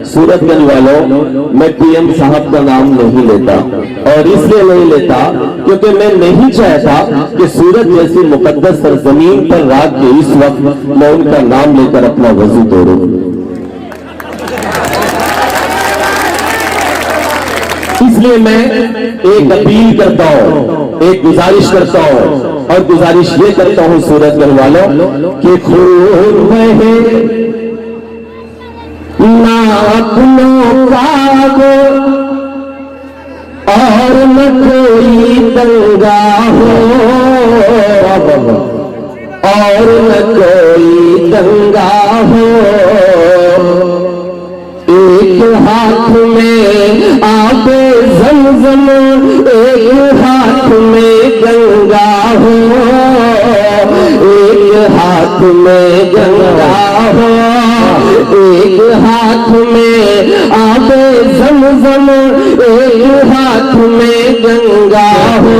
सूरतगंज वालों, मैं पीएम साहब का नाम नहीं लेता, और इसलिए नहीं लेता क्योंकि मैं नहीं चाहता कि सूरत जैसी मुकद्दस सरजमीन पर रात के इस वक्त मैं उनका नाम लेकर अपना वजू तोड़ूं। इसलिए मैं एक अपील करता हूं, एक गुजारिश करता हूं, और गुजारिश ये करता हूं सूरतगंज वालों कि खून बहे नाखूनों का वो, और न कोई दंगा हो, और न कोई दंगा हो। एक हाथ में आबे ज़मज़म, एक हाथ में गंगा हो, एक हाथ में गंगा हो, एक हाथ में आबे ज़मज़म, एक हाथ में गंगा हो,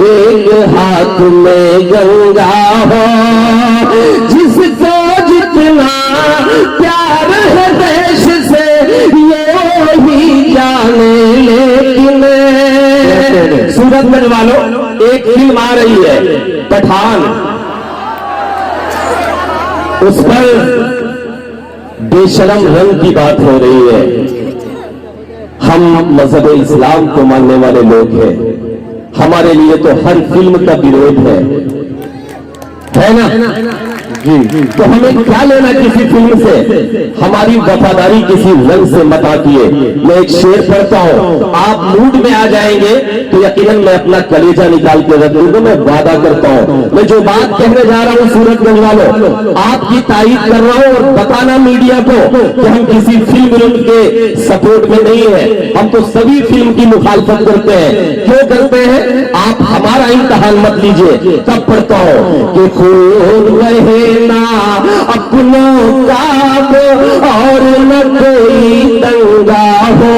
एक हाथ में गंगा हो। जिसको जितना प्यार है देश से ये ही जाने, लेकिन सूरतगंज वालों, एक फिल्म आ रही है पठान, उस पर बेशरम रंग की बात हो रही है। हम मजहब इस्लाम को मानने वाले लोग हैं, हमारे लिए तो हर फिल्म का विरोध है ना जी। तो हमें क्या लेना किसी फिल्म से, हमारी वफादारी किसी रंग से मत आतिए। मैं एक शेर पढ़ता हूं, आप मूड में आ जाएंगे तो यकीनन मैं अपना कलेजा निकाल के रख दूंगा। मैं वादा करता हूं, मैं जो बात कहने जा रहा हूं सूरतगंज वालों, आपकी तारीफ कर रहा हूं, और बताना मीडिया को कि हम किसी फिल्म के सपोर्ट में नहीं है, हम तो सभी फिल्म की मुखालफत करते हैं। क्यों करते हैं, आप हमारा इम्तिहान मत लीजिए। तब पढ़ता हूं कि खून रहे ना अपनों का वो, और न कोई दंगा हो,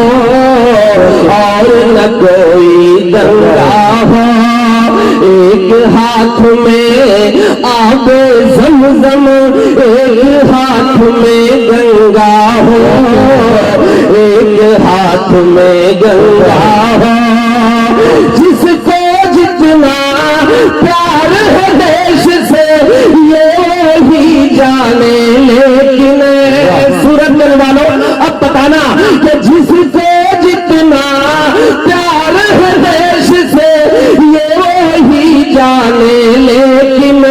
और न कोई दंगा हो। एक हाथ में आबे ज़मज़म, एक हाथ में गंगा हो, एक हाथ में गंगा हो। जिसको जितना प्यार है देश से ये ही जाने, लेकिन सूरतगंज वालों अब बताना कि जिसको जितना प्यार है देश से ये ही जाने, लेकिन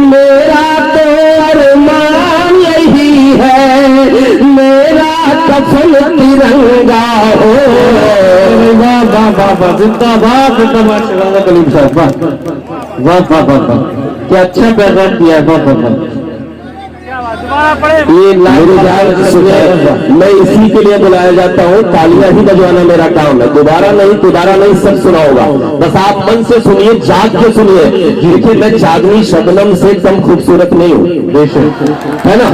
मेरा तो अरमान यही है, मेरा कफन तिरंगा हो। वाह वाह वाह वाह, जिंदाबाद जिंदाबाद शहजादा कलीम साहब, वाह वाह वाह वाह वाह, क्या अच्छा पैगाम दिया है। वाह वाह वाह, ये मेरे सुने, मैं इसी के लिए बुलाया जाता हूँ, तालियां ही बजवाना मेरा काम है, दोबारा नहीं सब सुना होगा। बस आप मन से सुनिए, जाग के सुनिए। देखिए मैं चांदनी शबनम से कम खूबसूरत नहीं हूँ, है ना।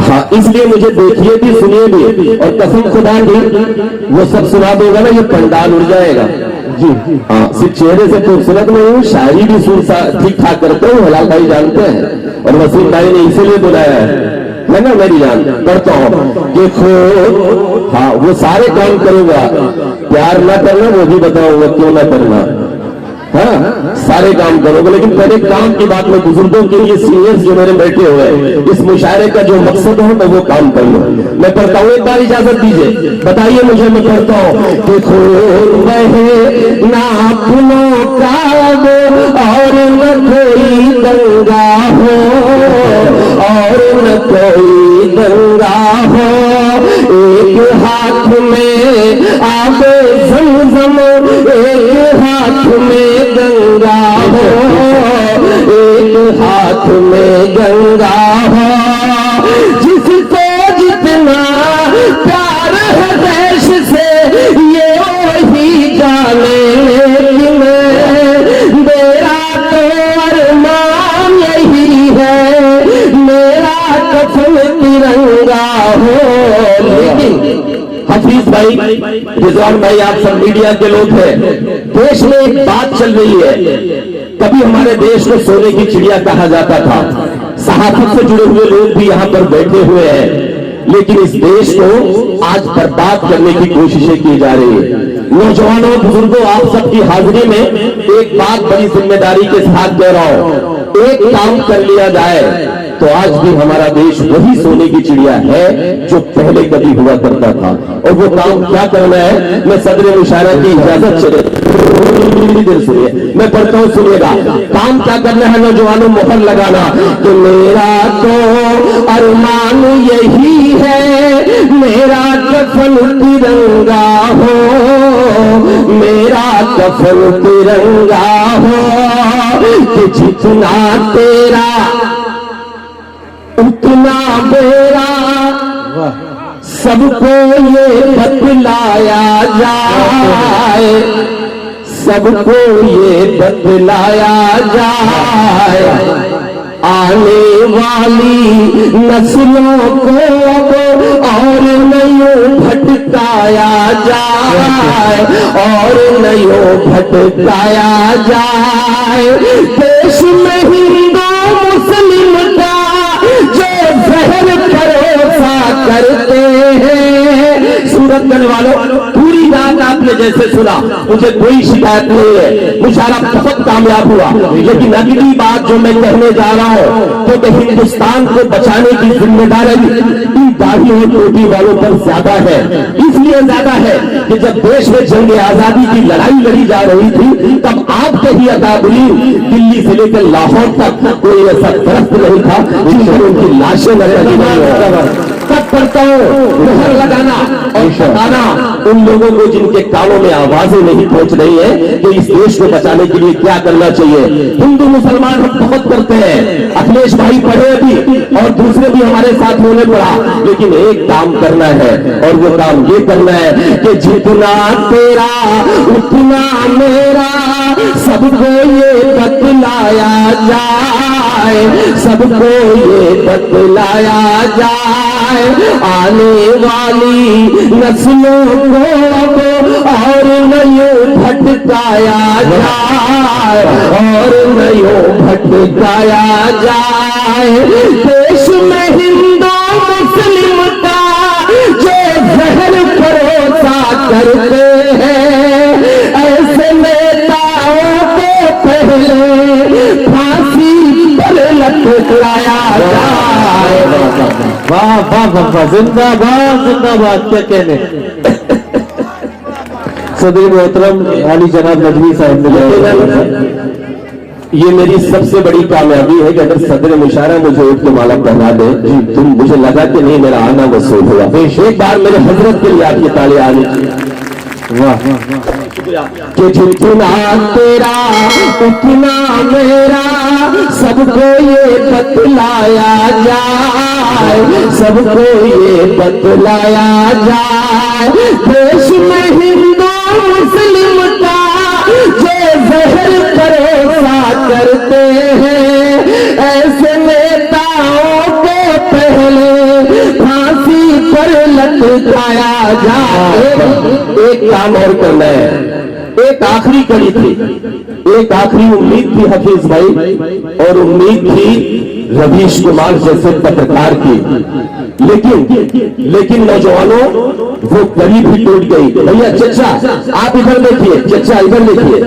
हाँ, इसलिए मुझे देखिए भी सुनिए भी, और कसम खुदा की वो सब सुना देगा ना, ये पंडाल उड़ जाएगा जी। हाँ, सिर्फ चेहरे से खूबसूरत नहीं हूँ, शायरी भी ठीक ठाक करते हूँ, हलाल भाई जानते हैं, और वसीम भाई ने इसीलिए बुलाया है ना मेरी जान। करता हूँ कि हाँ, वो सारे काम करूंगा, प्यार ना करना वो भी बताऊंगा क्यों ना करना, हाँ सारे काम करोगे, लेकिन पहले काम की बात में बुजुर्गों के लिए सीनियर्स जो मेरे बैठे हुए हैं, इस मुशायरे का जो मकसद है मैं वो काम कर लूं। मैं पढ़ता हूँ, एक बार इजाजत दीजिए, बताइए मुझे। मैं पढ़ता हूँ कि खून बहे नाखूनों का वो, और न कोई दंगा हो, और न कोई दंगा हो। एक हाथ में आबे ज़मज़म, एक हाथ में गंगा हो, एक हाथ में गंगा हो। जिसको जितना प्यार है देश से ये ही जाने, लेकिन मेरा तो अरमान यही है, मेरा कफन तिरंगा हो। लेकिन हफीज भाई, रिजवान भाई, आप सब मीडिया के लोग हैं, देश में एक बात चल रही है। कभी हमारे देश को सोने की चिड़िया कहा जाता था, सहाफत से जुड़े हुए लोग भी यहाँ पर बैठे हुए हैं, लेकिन इस देश को आज बर्बाद करने की कोशिशें की जा रही है। नौजवानों, बुजुर्गों, आप सबकी हाजिरी में एक बात बड़ी जिम्मेदारी के साथ कह रहा हूं, एक काम कर लिया जाए तो आज भी हमारा देश वही सोने की चिड़िया है जो पहले कभी हुआ करता था। और वो काम क्या करना है, मैं सदर मुशायरा की इजाजत चले सुनिए, मैं पढ़ता हूं, सुनिएगा। काम क्या करना है नौजवानों, मोहर लगाना कि मेरा तो अरमान यही है, मेरा कफन तिरंगा हो, मेरा कफन तिरंगा हो, कि जितना तेरा उतना मेरा, सबको ये बतलाया जाए, सबको ये बतलाया जाए, आने वाली नस्लों को और नयो भटकाया जाए, और नयो भटकाया जाए। देश में हिंदू मुस्लिम का जो जहर भरोसा करते हैं, सूरत करने वालों, पूरी रात आपने जैसे सुना, मुझे कोई शिकायत नहीं है, मुशायरा बहुत कामयाब हुआ। लेकिन अगली बात जो मैं कहने जा रहा हूं, क्योंकि हिंदुस्तान को बचाने की जिम्मेदारी इन दाढ़ी और टोपी वालों पर ज्यादा है। इसलिए ज्यादा है कि जब देश में जंग आजादी की लड़ाई लड़ी जा रही थी, तब आपके ही अकाबरीन दिल्ली से लेकर लाहौर तक कोई ऐसा दरख्त नहीं था जिन पर उनकी लाशें नजर तब करता हूं मोहर लगाना और बताना उन लोगों को जिनके कानों में आवाजें नहीं पहुंच रही है कि इस देश को बचाने के लिए क्या करना चाहिए। हिंदू मुसलमान हम बहुत करते हैं, अखिलेश भाई पढ़े अभी और दूसरे भी हमारे साथ होने पड़ा, लेकिन एक काम करना है और वो काम ये करना है कि जितना तेरा उतना मेरा, सबको ये बतलाया जाए, सबको ये बतलाया जाए, आने वाली नस्लों को और नयो भटकाया जाए, और नयो भटकाया जाए। देश में हिंदू मुस्लिम का जो जहर भरोसा करते हैं, ऐसे नेताओं को पहले फांसी पर लटकाया जाए। वाह वाह वाह, जिंदाबाद जिंदाबाद, क्या कहने। सदर मोहतरम अली जनाब नजवी साहब ने, ये मेरी सबसे बड़ी कामयाबी है कि अगर सदर मुशायरा मुझे उठ के माला पहना दे तो मुझे लगा कि नहीं मेरा आना वसूल हुआ। एक बार मेरे हजरत के लिए आपकी ताली आनी। वाह कि जितना तेरा उतना मेरा, सबको ये बतलाया जाए, सबको ये बतलाया जाए। देश में हिंदू मुस्लिम का जो जहर भरोसा करते हैं, ऐसे नेताओं को पहले फांसी पर लटकाया जाए। एक काम और करना है, एक आखिरी कड़ी थी, एक आखिरी उम्मीद थी हफीज भाई, और उम्मीद थी रवीश कुमार जैसे पत्रकार की, लेकिन नौजवानों वो कड़ी भी टूट गई। भैया चचा आप इधर देखिए, चचा इधर देखिए,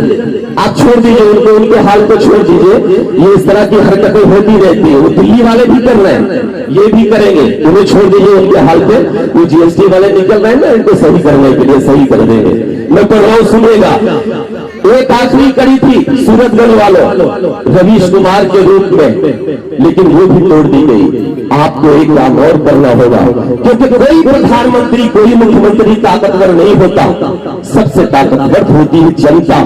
आप छोड़ दीजिए उनको, उनके हाल को छोड़ दीजिए। ये इस तरह की हरकतें होती रहती है, वो दिल्ली वाले भी कर रहे हैं, ये भी करेंगे, उन्हें छोड़ दीजिए उनके हाल पे। वो जीएसटी वाले निकल रहे हैं ना, इनको सही करने के लिए सही कर देंगे। मैं पढ़ रहा हूं, सुनिएगा। एक आखिरी कड़ी थी सूरतगढ़ वालों रवीश कुमार के रूप में, लेकिन वो भी तोड़ दी गई। आपको एक काम और करना होगा, क्योंकि कोई प्रधानमंत्री कोई मुख्यमंत्री ताकतवर नहीं होता, सबसे ताकतवर होती है जनता।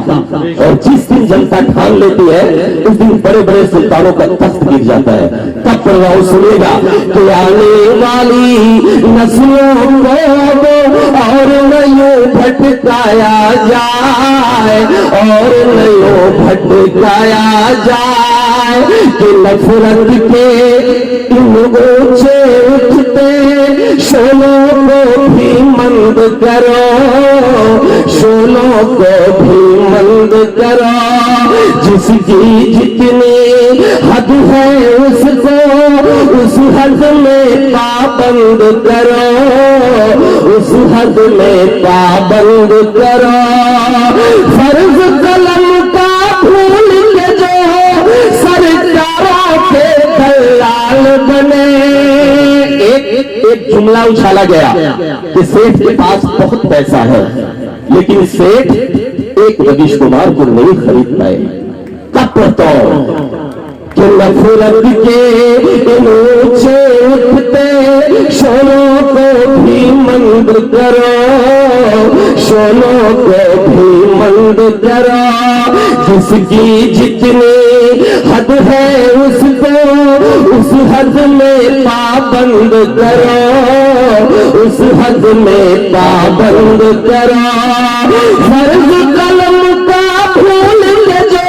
और जिस दिन जनता ठान लेती है उस दिन बड़े बड़े सुल्तानों का तख्त गिर जाता है। तब पर वो सुनेगा कि आने वाली नस्लों को और नयो भटकाया जाए, और नयो भटकाया जाए, कि नफरत के इन ऊंचे उठते शोलों को भी मंद करो, शोलों को भी मंद करो। जिसकी जितनी हद है उसको हद में पाबंद करो, उस हद में पाबंद करो। फर्ज कलम का भूल के जो सरकारों के दलाल बने। एक जुमला उछाला गया कि सेठ के पास बहुत पैसा है, लेकिन सेठ एक रवीश कुमार को नहीं खरीद पाए। कब पढ़ता कि नफरत के इन ऊंचे उठते शोलों को भी मंद करो, शोलों को भी मंद करो। जिसकी जितनी हद है उसको उस हद में पाबंद करो, उस हद में पाबंद करो। फर्ज कलम का भूल के जो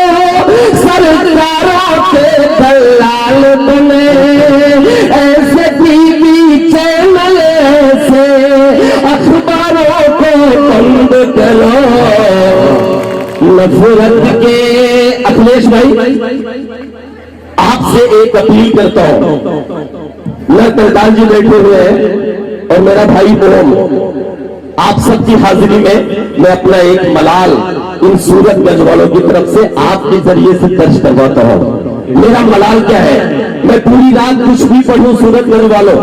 सरकारों के दलाल बने, ऐसे टीवी चैनल से अखबारों को बंद करो। नफरत के अखिलेश भाई आपसे एक अपील करता हूं। मैं करताल जी बैठे हुए हैं और मेरा भाई ओम, आप सबकी हाजिरी में मैं अपना एक मलाल इन सूरतगंज वालों की तरफ से आपके जरिए से दर्ज करवाता हूं। मेरा मलाल क्या है, मैं पूरी रात कुछ भी पढ़ूं सूरतगंज वालों,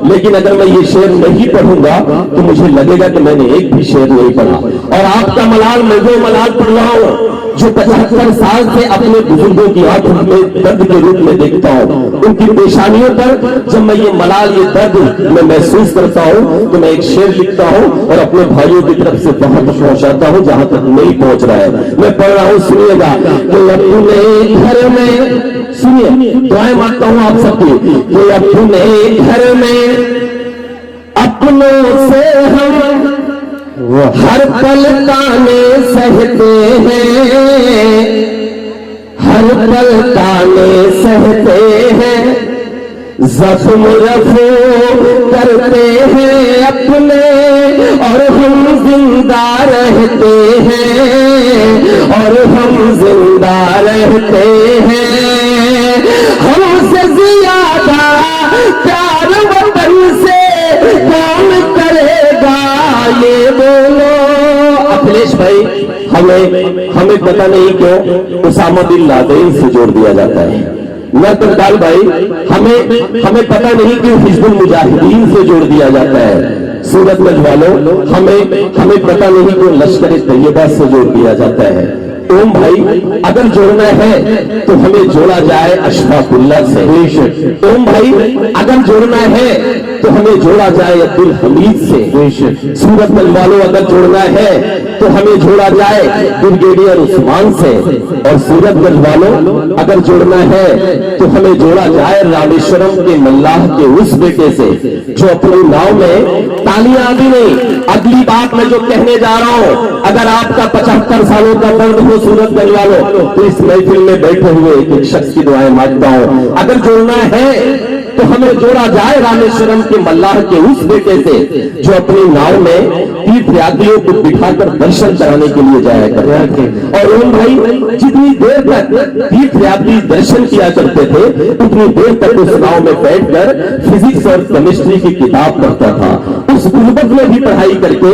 लेकिन अगर मैं ये शेर नहीं पढ़ूंगा तो मुझे लगेगा कि मैंने एक भी शेर नहीं पढ़ा। और आपका मलाल मैं वो मलाल पढ़ रहा हूं जो 75 साल से अपने बुजुर्गों की आंखों में दर्द के रूप में देखता हूं। उनकी पेशानियों पर जब मैं ये मलाल, ये दर्द मैं महसूस करता हूं तो मैं एक शेर लिखता हूं और अपने भाइयों की तरफ से वहां तक पहुंचाता हूं जहां तक नहीं पहुंच रहा है। मैं पढ़ रहा हूं, सुनिएगा। कि अपने घर में, सुनिए, दुआएं मांगता हूं आप सबकी, कि अपने घर में अपनों से हम हर पल ताने सहते हैं, हर पल ताने सहते हैं। जख्म रफू करते हैं अपने और हम जिंदा रहते हैं, और हम जिंदा रहते हैं। हमसे ज्यादा प्यार वतन से कौन करेगा ये बोलो। अखिलेश भाई, हमें पता नहीं क्यों उसामा बिन लादेन से जोड़ दिया जाता है। नरकंकाल भाई, हमें पता नहीं क्यों हिजबुल मुजाहिदीन से जोड़ दिया जाता है। सूरतगंज वालों, हमें पता नहीं क्यों लश्कर तैयबा से जोड़ दिया जाता है। ओम भाई, अगर जोड़ना है तो हमें जोड़ा जाए अशफाकुल्लाह से। ओम भाई, अगर जोड़ना है तो हमें जोड़ा जाए अब्दुल हमीद से। सूरतगंज वालों, अगर जोड़ना है तो हमें जोड़ा जाए ब्रिगेडियर उस्मान से। और सूरतगंज वालों, अगर जोड़ना है तो हमें जोड़ा जाए रामेश्वरम के मल्लाह के उस बेटे से जो अपनी नाव में तालियां भी नहीं। अगली बात मैं जो कहने जा रहा हूं, अगर आपका 75 सालों का दर्द हो सूरतगंज वालों, तो इस महफिल में बैठे हुए एक शख्स की दुआएं मांगता हूं। अगर जोड़ना है तो हमें जोड़ा जाए रामेश्वरम के मल्लाह के उस बेटे से जो अपनी नाव में तीर्थयात्रियों को बिठाकर दर्शन कराने के लिए जाया करते थे। और ओम भाई, जितनी देर तक तीर्थयात्री दर्शन किया करते थे उतनी देर तक उस नाव में बैठकर फिजिक्स और केमिस्ट्री की किताब पढ़ता था। उस गुर्बत में भी पढ़ाई करके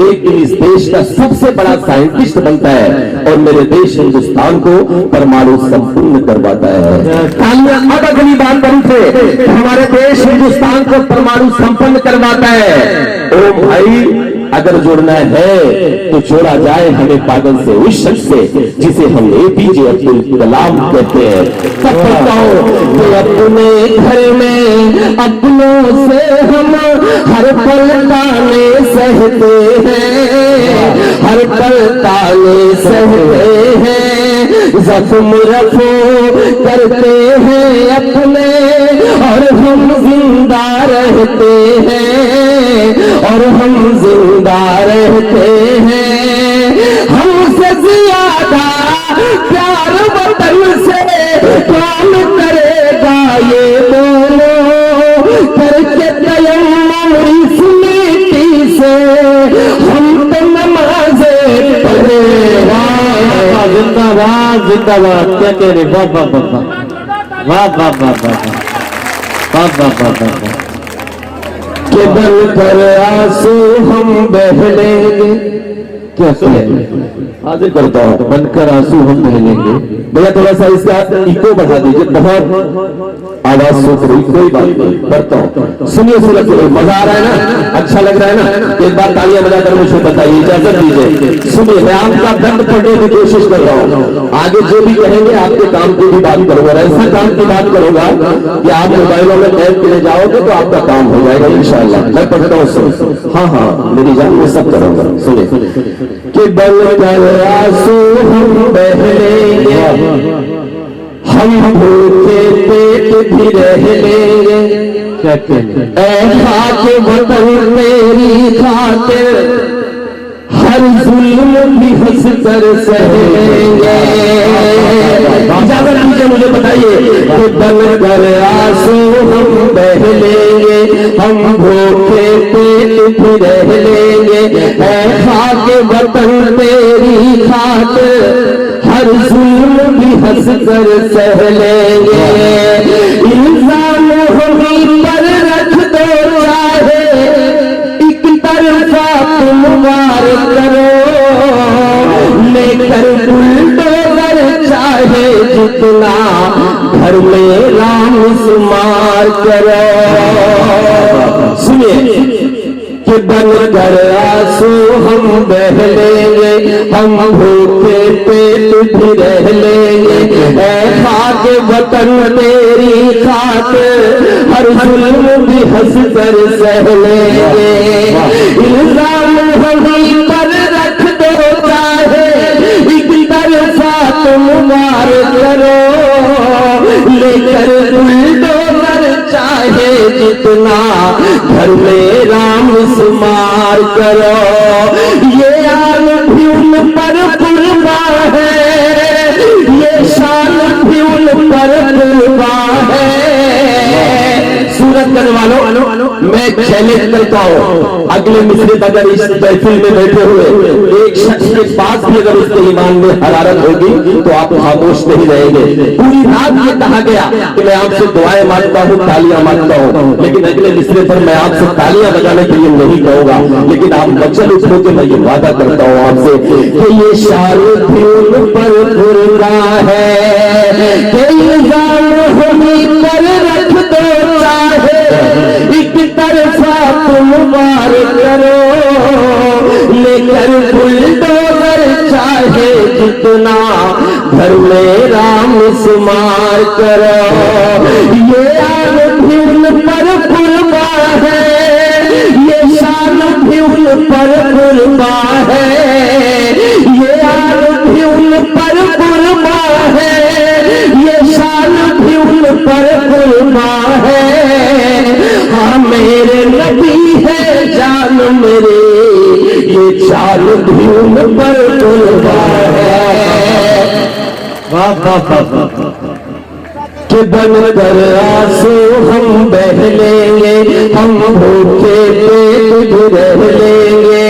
एक दिन इस देश का सबसे बड़ा साइंटिस्ट बनता है और मेरे देश हिंदुस्तान को परमाणु संपूर्ण करवाता है। अब अगली बात करूं थे, हमारे देश हिंदुस्तान को परमाणु संपन्न करवाता है। ओ भाई, अगर जोड़ना है तो जोड़ा जाए हमें पागल से उस शख्स से जिसे हम एपीजे अब्दुल कलाम कहते हैं। सब बताओ कि अपने घर में अपनों से हम हर पल ताने सहते हैं, हर पल ताने सहते हैं। जख्म रफू करते हैं अपने और हम जिंदा रहते हैं, और हम जिंदा रहते हैं। हमसे ज्यादा प्यार वतन से कौन करेगा ये बोलो। करके तयम्मुम इस मिट्टी से हम तो नमाज़े पढ़े। जिंदाबाद जिंदाबाद, क्या कह रहे, वाह वाह वाह वाह वाह वाह वाह वाह। वाह वाह वाह वाह। के बन कर आंसू हम बह लेंगे। क्या हाजिर करता हूँ, बनकर आंसू हम बह लेंगे। भैया थोड़ा सा इसका इको बढ़ा दीजिए, बहुत आवाज सूख रही, कोई बात नहीं, बढ़ता हूँ। सुनिए सूरत के लोग, मजा आ रहा है ना, अच्छा लग रहा है ना, एक बार तालियां बजाकर मुझे बताइए, इजाजत दीजिए। सुनिए, मैं आपका दंड पढ़ने की कोशिश कर रहा हूँ, आगे जो भी कहेंगे आपके काम की भी बात करूंगा, ऐसा काम की बात करूंगा कि आप मोबाइलों में टैप के ले जाओगे तो आपका काम हो जाएगा इंशाअल्लाह। मैं पढ़ता हूँ, सुन। हाँ हाँ, मेरी जान में सब करूंगा। सुनिए कि बन कर आंसू हम बह लेंगे, हम भूखे पेट भी रह लेंगे। क्या कहने, ऐसा के वतन तेरी खातिर हर जुल्म भी हंस कर सह लेंगे। इजाजत दीजिए, मुझे बताइए कि बन कर आंसू हम बह लेंगे, हम भूखे पेट भी रह लेंगे। ऐसा के वतन तेरी खातिर हर जुल्म भी हंस कर सह लेंगे। इल्जाम हमी पर रख दो चाहे एक तरफा तुम वार करो, लेकर बुलडोजर चाहे जितना घर में राम शुमार करो। सुनिए कि बन कर आंसू हम बह लेंगे, हम भूखे पेट भी रह लेंगे। ऐसा के वतन तेरी खातिर हर जुल्म भी हंस कर सह लेंगे। इल्जाम हमी पर रख दो चाहे एक तरफा तुम वार करो, लेकर बुलडोजर चाहे जितना घर में राम शुमार करो। ये आन भी उन पर कुर्बान है, ये शान भी उन पर कुर्बान है। सूरत करने वालों, मैं चैलेंज करता हूँ, अगले मिश्रित अगर इस महफिल में बैठे हुए एक शख्स के पास भी अगर उसके ईमान में हरारत होगी तो आप खामोश नहीं रहेंगे। पूरी रात ये कहा गया कि मैं आपसे दुआएं मांगता हूँ, तालियां मांगता हूँ, लेकिन अगले मिसरे पर मैं आपसे तालियां बजाने के लिए नहीं कहूंगा, लेकिन आप बच्चन उठो के मैं ये वादा करता हूँ आपसे कि ये शान भी उन पर कुर्बान है। कि इल्जाम हमी पर रख दो चाहे एक तरफा तुम वार करो, लेकर बुलडोजर चाहे जितना घर में राम शुमार करो। ये आन भी उन पर कुर्बान है, ये शान भी उन पर कुर्बान है। ये आन भी उन पर कुर्बान है, ये शान भी उन पर कुर्बान है। हाँ मेरे नबी है जान मेरे, ये चाल भी उन पर कुर्बान है। वाह वाह वाह वाह। कि बन कर आंसू हम बह लेंगे, हम भूखे पेट भी रह लेंगे।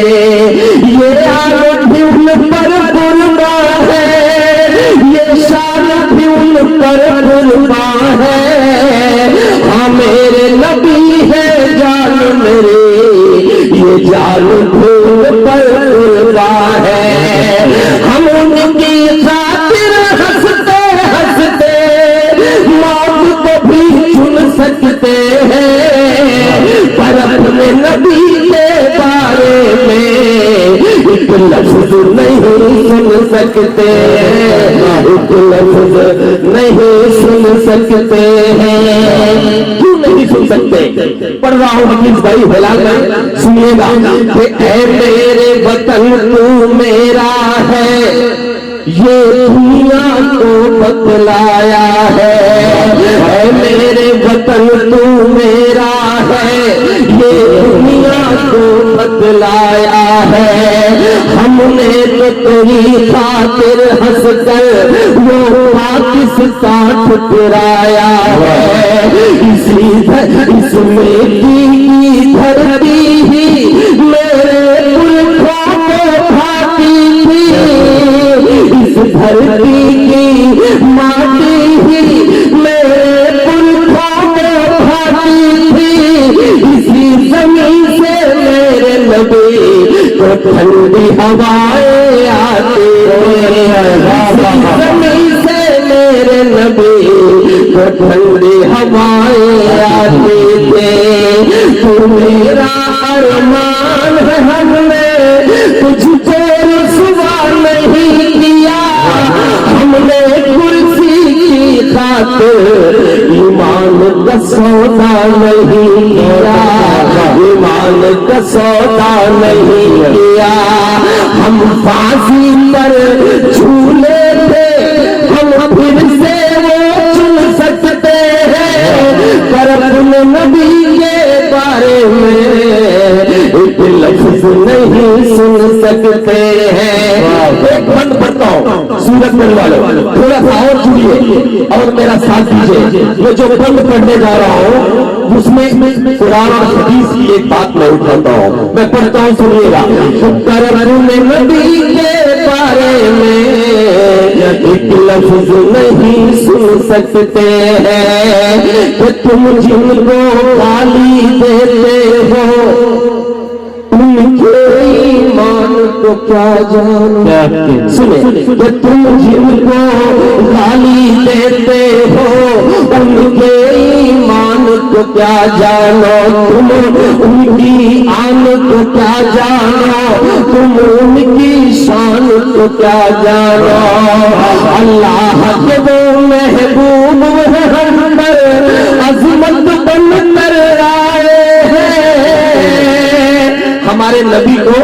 ये आन भी उन पर कुर्बान है, ये शान भी उन पर कुर्बान है। हाँ मेरे नबी है जान मेरे, ये जान भी उन पर कुर्बान है। हम उनकी खातिर हंसते हंसते मौत को भी चुन सकते हैं, पर अपने नबी के बारे में एक लफ्ज नहीं सुन सकते, एक लफ्ज नहीं सुन सकते हैं। क्यों नहीं सुन सकते? पढ़ रहा हूँ हकीम भाई हिलाल में, सुनिएगा कि ऐ मेरे वतन तू मेरा है, ये दुनिया को बतलाया है। ऐ मेरे वतन तू मेरा है, ये दुनिया को बतलाया है। हमने तो तेरी खातिर हंस कर वो पाकिस्तान ठुकराया है। इसमें की धरती ही मेरे पुरखों को भाती थी, इस धरती की माटी ही मेरे पुरखों को भाती जमीन से मेरे नबी को ठंडी हवाएं आती जमीन से मेरे नबी को ठंडी हवाएं आती थे तू मेरा अरमान है हमने तुझको रुसवा नहीं किया हमने कुर्सी की खातिर ईमान का सौदा नहीं किया ईमान का सौदा नहीं किया हम फांसी पर झूले थे हम फिर से वो चुन सकते हैं पर अपने नबी के बारे में एक लफ्ज नहीं सुन सकते हैं। एक बंद पढ़ता हूँ सूरत में वाले थोड़ा सा और जुड़िए और मेरा साथ दीजिए। ये जो बंद पढ़ने जा रहा हूँ उसमें कुरान और हदीस की एक बात मैं उठाता हूँ, मैं पढ़ता हूँ सुनिएगा। अपने नबी के बारे में एक लफ्ज नहीं सुन सकते हैं कि तुम जिनको गाली देते हो उनके ईमान को क्या जानो। सुने कि तुम जिनको गाली देते हो उनके ईमान को क्या जानो तुम उनकी आन को क्या जानो तुम उनकी शान को क्या जानो। अल्लाह के वो महबूब हम पर अजमत बन कर आए हैं। हमारे नबी को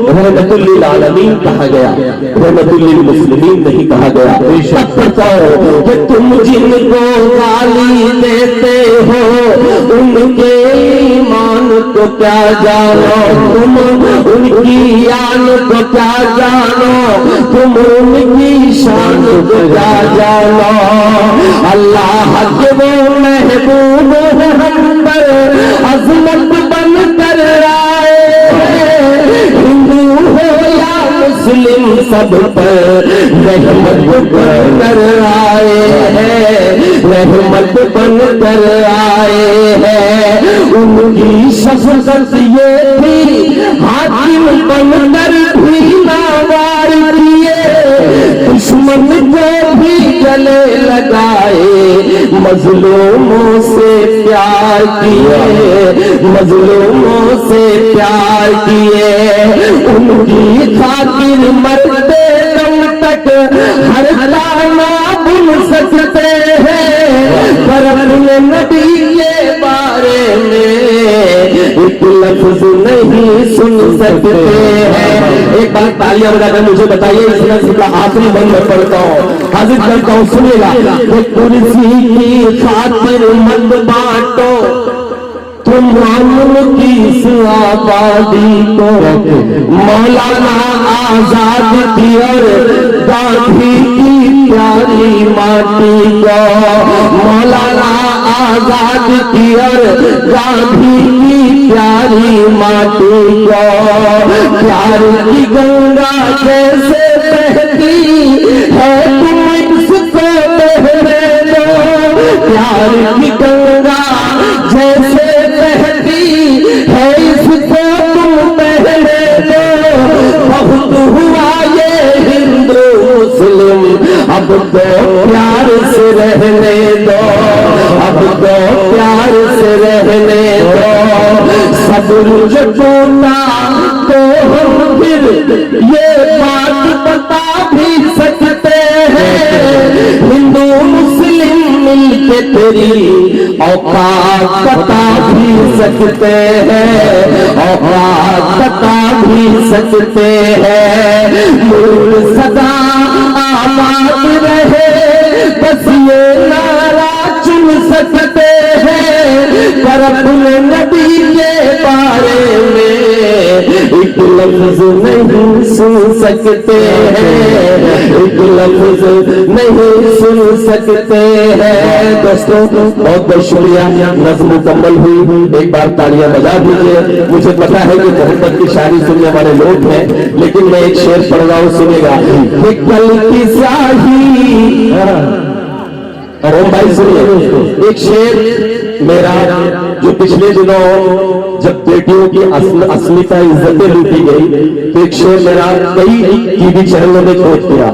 रहमतुल्लिल आलमीन कहा गया, रहमतुल्लिल मुस्लिमीन नहीं कहा गया। तब बताओ कि तुम जिनको गाली देते हो उनके ईमान को क्या जानो तुम उनकी आन को क्या जानो तुम उनकी शान को क्या जानो। अल्लाह के वो महबूब हम पर अजमत बन कर आए हिंदू हो या मुस्लिम सब पर रहमत बन कर आए हैं रहमत बन कर आए हैं। उनकी शफ़क़त ये थी हाकिम बन कर भी नावार किए दुश्मन को भी गले लगाए मजलूमों से प्यार किए मजलूमों से प्यार किए उनकी खातिर मरते दम तक हर ताना बुन सकते हैं पर अपने नबी के बारे में एक लफ्ज नहीं सुन सकते हैं। एक बार तालियां बजाकर मुझे बताइए इस नस्ल का आखिरी बंद में पढ़ता हूँ हाजिर करता हूँ सुनिएगा। कुर्सी की खातिर मत बांटो तुम अमन की इस आबादी को मौलाना आजाद की और गांधी की प्यारी माटी को मौलाना आजाद की और गांधी की प्यारी माटी को प्यार की गंगा कैसे बहती है तुम इसको बहने दो प्यार की गंगा जैसे बहती है इसको तुम बहने दो। बहुत हुआ ये हिंदू मुस्लिम अब तो प्यार से रहने दो अब तो प्यार से रहने दो। सब कुछ टूटा तो हम फिर ये बात बता भी सकते हैं हिंदू मुस्लिम मिलके तेरी औकात बता भी सकते हैं औकात बता भी सकते हैं। मुल्क सदा आबाद रहे बस ये नारा चुन सकते हैं पर अपने नबी के बारे में एक लफ्ज नहीं सुन सकते हैं एक लफ्ज नहीं सुन सकते हैं। दोस्तों बहुत बहुत शुक्रिया नज़्म मुकम्मल हुई एक बार तालियां बजा दीजिए। मुझे पता है कि मोहब्बत की शायरी सुनने वाले लोग हैं लेकिन मैं एक शेर पढ़ रहा हूँ सुनेगा। कल की शाही ओम भाई सुनिए, एक शेर मेरा जो पिछले दिनों जब बेटियों की अस्मिता इज्जतें लूटी गई, तो एक शेर मेरा कई टीवी चैनलों ने कोट किया।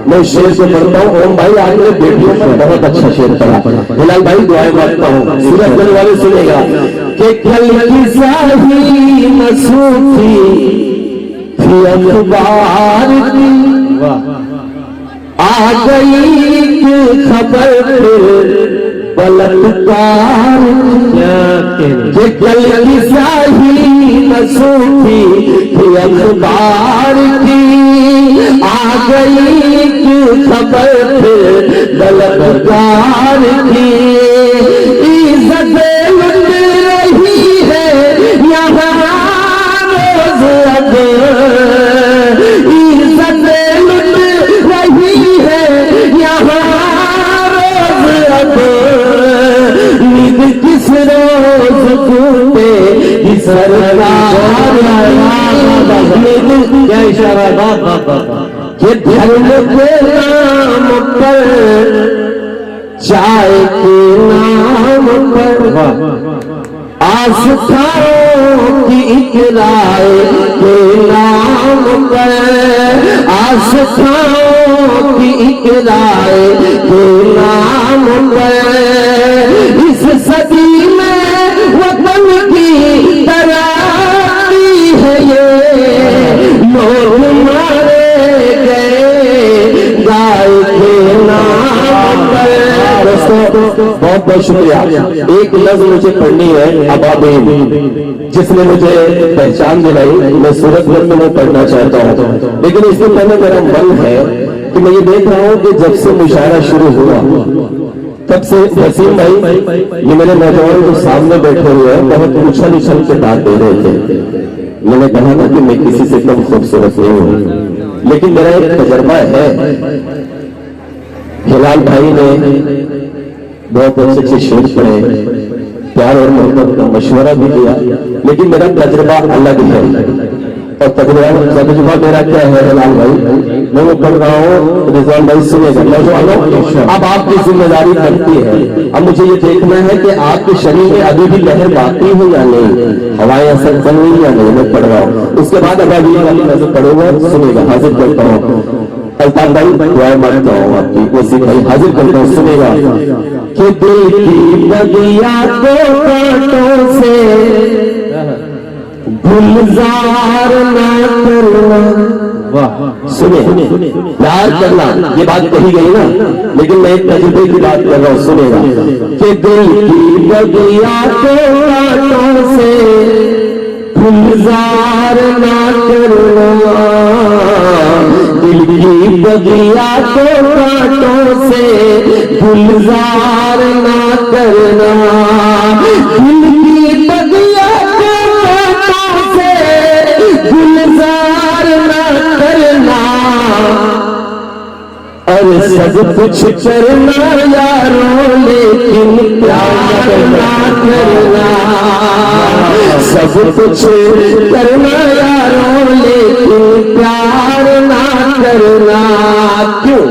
मैं उस शेर को पढ़ता हूँ। ओम भाई आपने बेटियों पर बहुत अच्छा शेर पढ़ा। हिलाल भाई दुआएं मांगता हूँ, सूरज गढ़ वाले सुनेगा कि कल की शाही मसूफी थी अखबार की, आ गई खबर बलात्कार के कल की शाही मसूफी थी अखबार की, आ गई खबर बलात्कार की। इज्जत लुट रही है यहाँ रोज अब, इज्जत लुट रही है यहाँ रोज अब, नींद किस रोज टूटे सरकार, क्या इशारा कि धर्म के नाम पर, चाय के नाम पर, आस्थाओं की इकरार के नाम पर, आस्थाओं की इकरार के नाम पर, इस सदी में वतन की तरारी है ये, लोग मारे गए गाय के नाम पर। दोस्तों बहुत बहुत शुक्रिया। एक लफ्ज मुझे पढ़नी है अबाबील, जिसने मुझे पहचान दिलाई। मैं सूरतगढ़ में वो पढ़ना चाहता हूँ, लेकिन इससे पहले मेरा मन है कि मैं ये देख रहा हूँ कि जब से मुशायरा शुरू हुआ तब से वसीम भाई ये मेरे नौजवान जो सामने बैठे हुए हैं बहुत उछल उछल के बात दे रहे थे। मैंने कहा था कि मैं किसी से कम खूबसूरत नहीं हूँ, लेकिन मेरा एक तजर्बा है। हिलाल भाई ने बहुत अच्छे अच्छे शेर पढ़े, प्यार और मोहब्बत का मशवरा भी दिया, लेकिन मेरा तजर्बा अलग है। और तजुर्बा मेरा क्या है हिलाल भाई, मैं वो पढ़ रहा हूँ। रिजवान भाई सुनेगा, नौजवानों अब आपकी जिम्मेदारी बनती है। अब मुझे ये देखना है कि आपके शरीर में अभी भी लहर बाकी है या नहीं, हवाएं असर बन हुई या नहीं। मैं पढ़ रहा हूँ, उसके बाद अब अभी वाली नजर पढ़ूंगा, सुनेगा। हाजिर करता हूँ अल्ताफ भाई, दुआएं मांगता हूँ आपकी। वसीम भाई हाजिर करता हूँ, सुनेगा कि दिल की बगिया को कांटों से गुलजार ना करना। वाह, सुने प्यार करना ये बात कही गई ना, लेकिन मैं एक तजुर्बे की बात कर रहा हूँ, सुनेगा कि दिल की बगिया को कांटों से गुलजार ना करना, दिल की बगिया को कांटों से गुलजार ना करना, दिल की बगिया को कांटों से गुलजार ना करना, और सब कुछ करना यारों लेकिन प्यार ना करना, सब कुछ करना यारों लेकिन प्यार ना करना। क्यों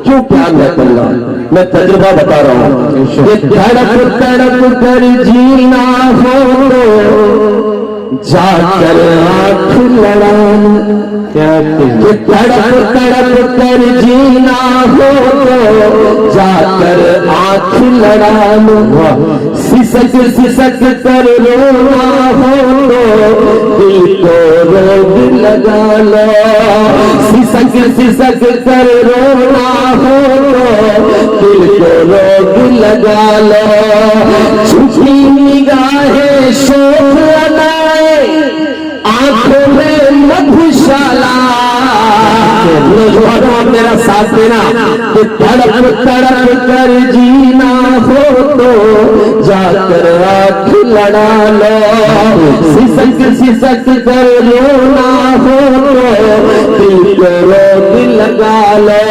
क्यों प्यार न करना? मैं तजुर्बा बता रहा हूँ। ये तड़प तड़प कर जीना हो तो जाकर आँख लड़ाना, ये तड़प तड़प कर जीना हो तो जाकर आँख लड़ाना, सिसक सिसक कर रोना हो तो दिल को रोग लगा लो, सिसक सिसक कर रोना हो तो दिल को रोग लगा लो, झुकी निगाहें शोक लगाए आंखों में मधुशाला। नौजवानों मेरा साथ देना कि तड़प तड़प कर जीना हो तो जाकर आँख लड़ा लो, सिसक सिसक कर रोना हो तो दिल को रोग लगा लो,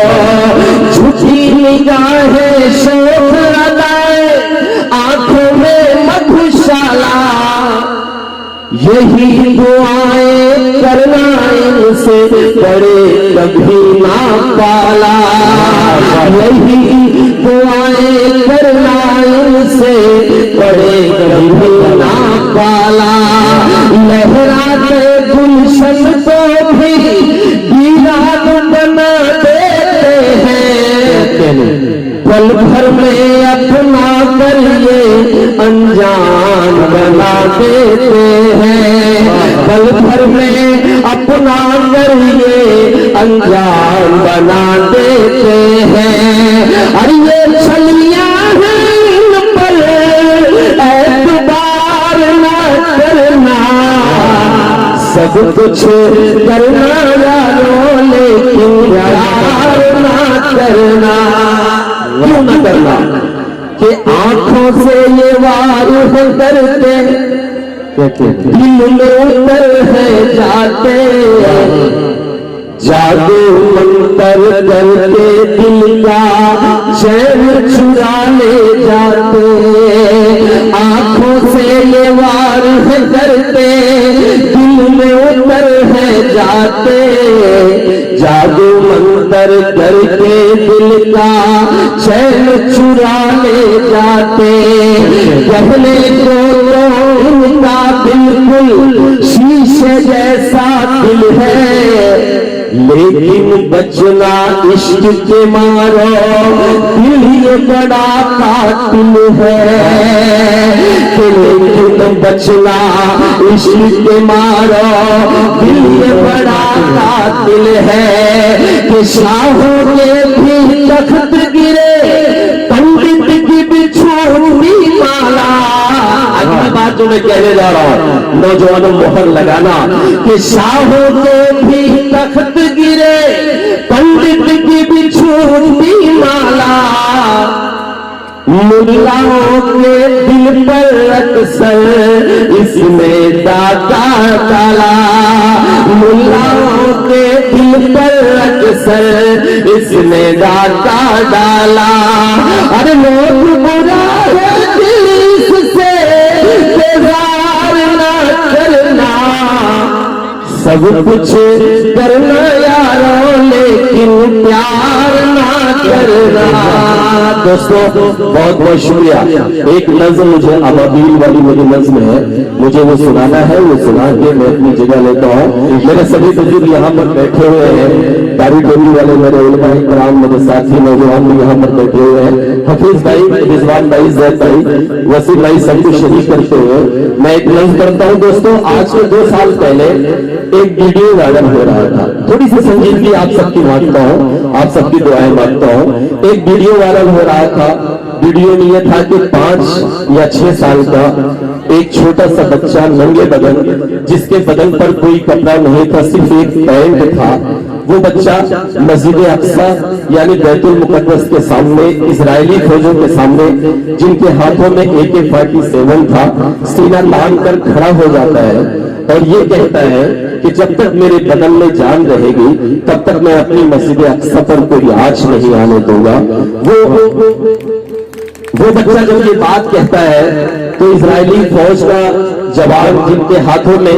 झुकी निगाहें शोक लगाए आंखों में मधुशाला, यही दुआएं करना इनसे बड़े कभी ना पाला, यही दुआएं करना इनसे बड़े कभी ना पाला। लहराते गुलशन को भी वीरान बना देते हैं, पल भर में अपना कर ये अनजान बना देते हैं, पल भर में अपना कर ये अनजान बना देते हैं। और ये छलियां हैं इन पर एतबार ना करना, सब कुछ करना यारों लेकिन प्यार ना करना। क्यों ना करना कि आंखों से ये वार करते दिल में उतर है जाते, जादू मंतर करके दिल का चैन चुरा ले जाते, आंखों से ये वार करते दिल में उतर है जाते, जादू मंतर करके दिल का चैन चुरा ले जाते। कहने को तो उनका बिल्कुल शीशे जैसा दिल है, लेकिन बचना इश्क के मारो दिल ये बड़ा कातिल है, लेकिन बचना इश्क के मारो दिल ये बड़ा कातिल है। कि शाहों के भी तख्त गिरे पंडित की बिछोड़ी माला। अगली बात जो मैं कहने जा रहा हूं नौजवानों मोहर लगाना, कि शाहों के भी तख्त गिरे पंडित की बिछोड़ी माला, मुल्लाओं के दिल पर अक्सर इसमें दाता डाला, मुल्लाओं के दिल पर अक्सर इसमें दाता डाला। अरे लोग बुरा है दिल इससे बेजार ना करना, सब कुछ करना यारों लेकिन प्यार ना करना। दोस्तों बहुत बहुत शुक्रिया। एक नज्म मुझे अबाबील वाली मेरी नज्म है, मुझे वो सुनाना है, वो सुना के मैं अपनी जगह लेता हूँ। मेरे सभी बुजुर्ग यहाँ पर बैठे हुए हैं, दाढ़ी टोपी वाले मेरे उलमा इकराम, मेरे साथी नौजवान भी यहाँ पर बैठे हुए हैं, हफीज भाई, रिजवान भाई, जैद भाई, वसीम भाई, सबको शरीक करते हुए मैं एक नज्म करता हूँ। दोस्तों आज से 2 साल पहले एक वीडियो वायरल हो रहा था, थोड़ी सी संगीत की आप सबकी मांगता हूँ, आप सबकी दुआएं मांगता हूँ। एक वीडियो वायरल हो रहा था, वीडियो में यह था कि 5 या 6 साल का एक छोटा सा बच्चा नंगे बदन, जिसके बदन पर कोई कपड़ा नहीं था, सिर्फ एक पैंट था, वो बच्चा मस्जिद अक्सा यानी बैतुल मुकद्दस के सामने इजरायली फौजों के सामने, जिनके हाथों में AK-47 था, सीना तान कर खड़ा हो जाता है और ये कहता है कि जब तक मेरे बदन में जान रहेगी तब तक मैं अपनी मस्जिद अक्सा पर कोई आँच नहीं आने दूंगा। वो बच्चा जब ये बात कहता है तो इजरायली फौज का जवान जिनके हाथों में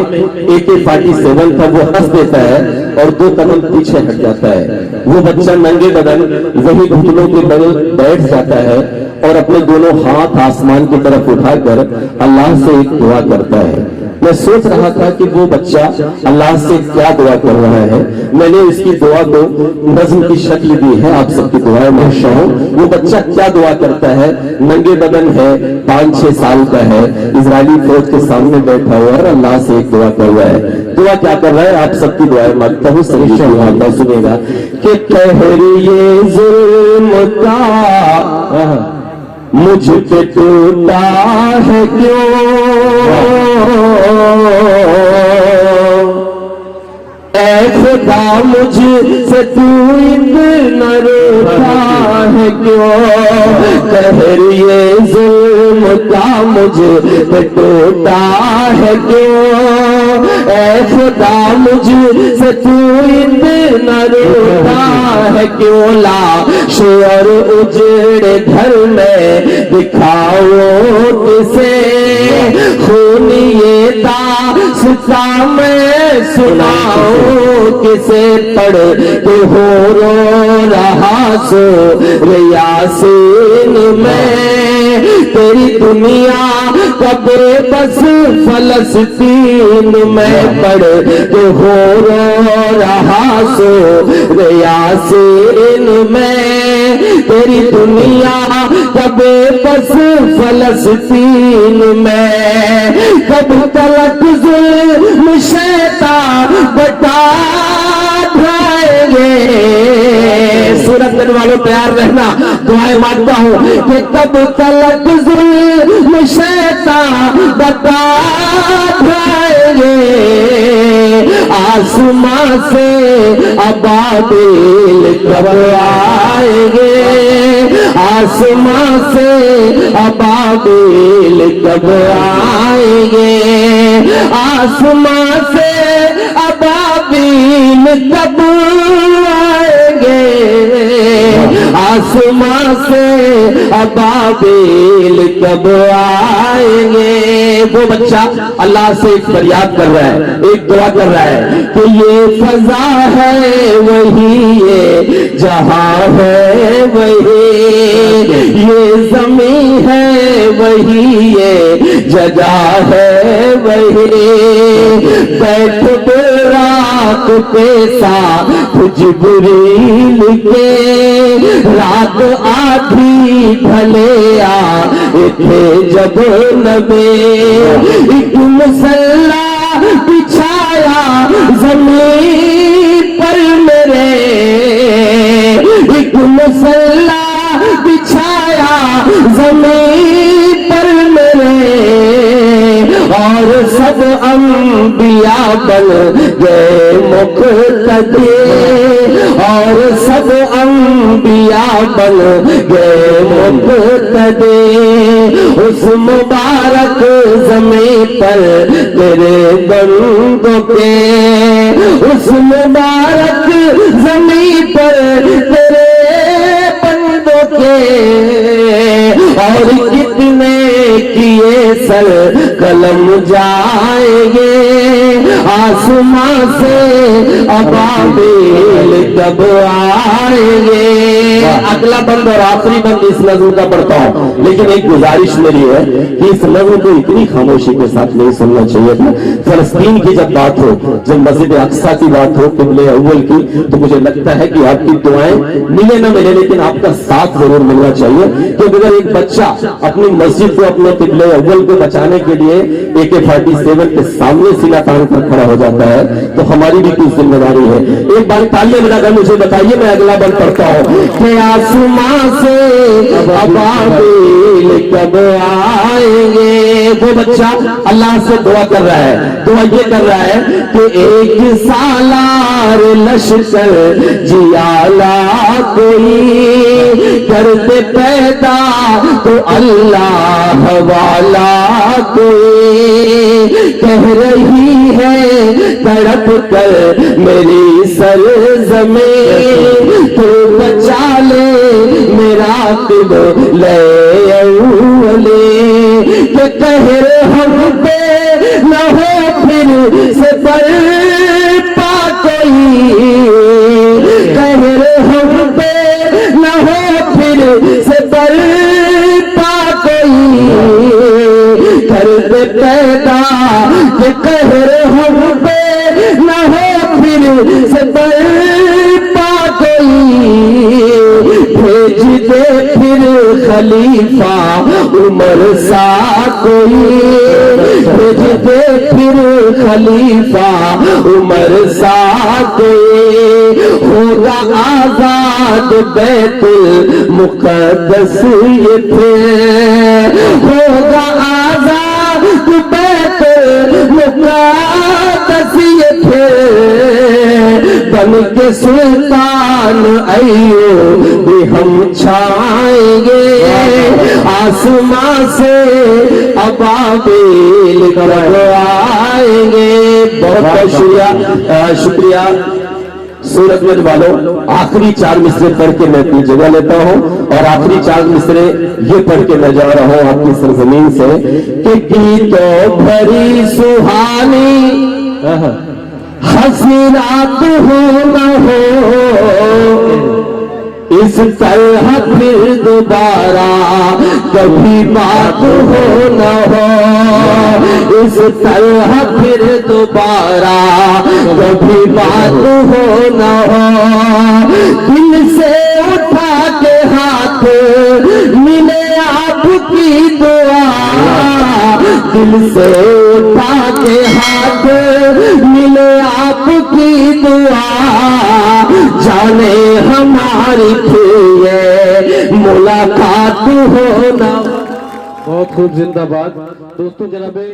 AK-47 था वो हंस देता है और 2 कदम पीछे हट जाता है। वो बच्चा नंगे बदन वही घुटनों के बल बैठ जाता है और अपने दोनों हाथ आसमान की तरफ उठाकर अल्लाह से एक दुआ करता है। मैं सोच रहा था कि वो बच्चा अल्लाह से क्या दुआ कर रहा है, मैंने इसकी दुआ को नज्म की शक्ल दी है, आप सबकी दुआएं मांगता हूं। वो बच्चा क्या दुआ करता है, नंगे बदन है, 5-6 साल का है, इजरायली फौज के सामने बैठा हुआ है और अल्लाह से एक दुआ कर रहा है। दुआ क्या कर रहा है, आप सबकी दुआएं मांगता हूँ, सही मांगता सुनेगा कि कहरिए जुल्म का मुझ पे टूटा है क्यों, ऐ खुदा मुझसे तू इतना रोता है क्यों, कहरिए जुल्म का मुझ पे टूटा है क्यों, ऐ खुदा मुझसे तू इतना रोता है क्यों, लाश और उजड़े घर में दिखाओ किसे, खून ये दास्ता मैं सुनाओ किसे, पढ़ के हो रो रहा सो यासीन में, तेरी दुनिया कबे बस फलस्तीन में, पढ़ के हो रो रहा सो यासीन में, तेरी दुनिया कबे बस फलस्तीन में, कब तलक जुल्म शैतान बता जाएंगे। सूरत करने वालों तैयार रहना, दुआएं मांगता हूं कि कब तलक जुल्म शैतान बता जाएंगे, आसमां से अबाबिल कब आएंगे, आसमां से अबाबिल कब आएंगे, आसमां से अबाबिल कब आएंगे, आसमां से अबाबिल कब आएंगे। वो बच्चा अल्लाह से एक फरियाद कर रहा है, एक दुआ कर रहा है कि ये फजा है वही, ये जहां है वही, ये जमी है वही, ये जगह है वही, बैठ रात पे साथ जिब्रील के, रात आधी ढले आए थे जब नबी, एक मुसल्ला बिछाया जमीन पर मेरे, एक मुसल्ला बिछाया जमीन पर मेरे, और सब अंबिया बन गए मुक़्तदी, और सब अंबिया बन गए मुक़्तदी, उस मुबारक ज़मीं पर तेरे बंदों के, उस मुबारक ज़मीं पर तेरे बंदों के, और कितने किए सर कलम जाएंगे, आसमां से अबाबिल कब आएंगे। अगला बंद और आखिरी बंद इस नज़्म का पढ़ता हूं, लेकिन एक गुजारिश मेरी है कि इस नज़्म को इतनी खामोशी के साथ नहीं सुनना चाहिए था। फलस्तीन की जब बात हो, जब मस्जिद अक्सा की बात हो, क़िबले अव्वल की, तो मुझे लगता है कि आपकी दुआएं मिले ना मिले, लेकिन आपका साथ जरूर मिलना चाहिए। क्योंकि अगर एक बच्चा अपनी मस्जिद को, अपने क़िबले अव्वल को बचाने के लिए AK-47 के सामने सीना तान कर खड़ा हो जाता है, तो हमारी भी कुछ जिम्मेदारी है। एक बार तालियां बजाकर मुझे बताइए, मैं अगला बंद पढ़ता हूं कि आसमां से अबाबिल कब आएंगे। वो बच्चा अल्लाह से दुआ कर रहा है, दुआ ये कर रहा है कि एक सालार लश्कर जियाला कोई करते पैदा तो अल्लाह वाला कोई, कह रही है तड़प कर मेरी सरज़मीं, तो बचा ले मेरा क़िबले अव्वले, कि कहर हम पे न हो फिर से बर्पा कोई, कहर हम पे न हो फिर से बर्पा कोई, कर दे पैदा कि कहर हम पे न हो फिर से बर्पा कोई, भेज दे फिर खलीफा उमर सा कोई, भेज दे फिर खलीफा उमर सा कोई, होगा आजाद बैतुल मुक़द्दस ये फिर, होगा आजाद बैतुल मुक़द्दस ये फिर, बन के सुल्तान अय्यूब हम छाएंगे, आसमां से अबाबिल कब आएंगे। बहुत बहुत शुक्रिया सूरजगंज वालों। आखिरी 4 मिसरे पढ़ के मैं अपनी जगह लेता हूं और आखिरी 4 मिसरे ये पढ़ के मैं जा रहा हूं आपकी सरजमीन से कि गीतों भरी सुहानी हंसी रात हो न हो, इस तरह फिर दोबारा कभी बात हो न हो, इस तरह फिर दोबारा कभी बात हो न हो। दिल से उठा के हाथ मिले आपकी दुआ, दिल से उठा के हाथ मिले आपकी दुआ, जाने हमारी ये मुलाकात हो ना। बहुत खूब, जिंदाबाद दोस्तों। जनाबे